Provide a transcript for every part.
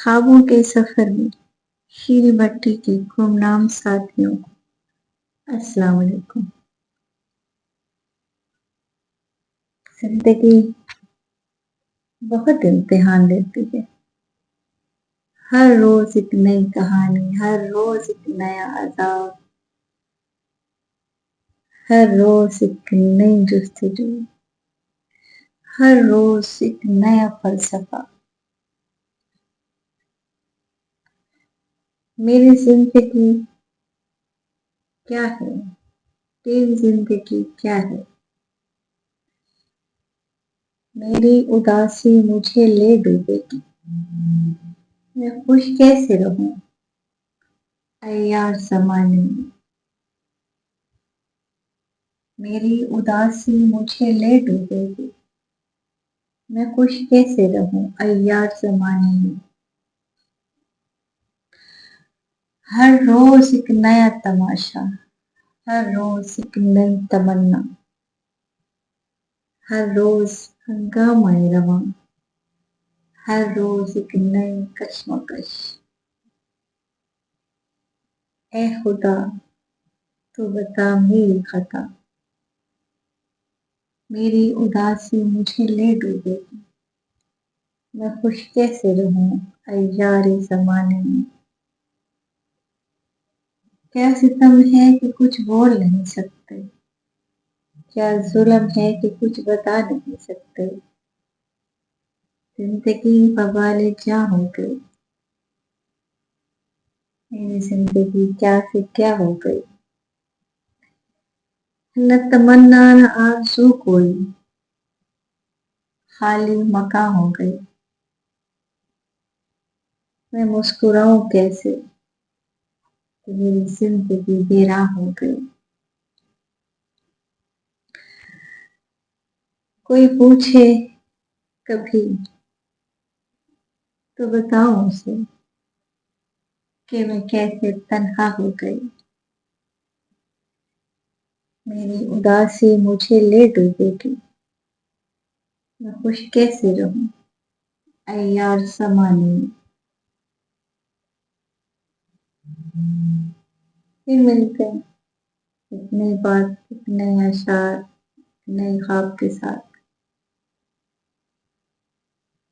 خوابوں کے سفر میں شیریں بھٹی کے گمنام ساتھیوں کو السلام علیکم۔ زندگی بہت امتحان لیتی ہے، ہر روز ایک نئی کہانی، ہر روز ایک نیا عذاب، ہر روز ایک نئی جستجو، ہر روز ایک نیا فلسفہ۔ میری زندگی کیا ہے؟ تیری زندگی کیا ہے؟ میری اداسی مجھے لے ڈوبے گی، میں خوش کیسے رہوں عیار زمانے میں۔ میری اداسی مجھے لے ڈوبے گی، میں خوش کیسے رہوں عیار زمانے میں۔ ہر روز ایک نیا تماشا، ہر روز ایک نئی تمنا، ہر روز ہنگامہ رواں، ہر روز ایک نئی کشمکش۔ اے خدا تو بتا میری خطا، میری اداسی مجھے لے ڈوبے گی، میں خوش کیسے رہوں عیار زمانے میں۔ کیا ستم ہے کہ کچھ بول نہیں سکتے، کیا ظلم ہے کہ کچھ بتا نہیں سکتے۔ زندگی بوالِ جاں ہو گئی، میری زندگی کیا سے کیا ہو گئی۔ نہ تمنا نہ آرزو کوئی، خالی مکاں ہو گئی۔ میں مسکراؤں کیسے کہ میری زندگی ویراں ہو گئی۔ کوئی پوچھے کبھی تو بتاؤں اسے کہ میں کیسے تنہا ہو گئی۔ میری اداسی مجھے لے ڈوبے گی، میں خوش کیسے رہوں عیار زمانے میں۔ پھر ملتے ہیں ایک نئی بات، ایک نئے اشعار، نئے خواب کے ساتھ۔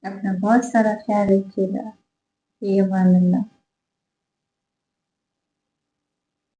اپنا بہت سارا خیال رکھیے گا۔ فی امان اللہ۔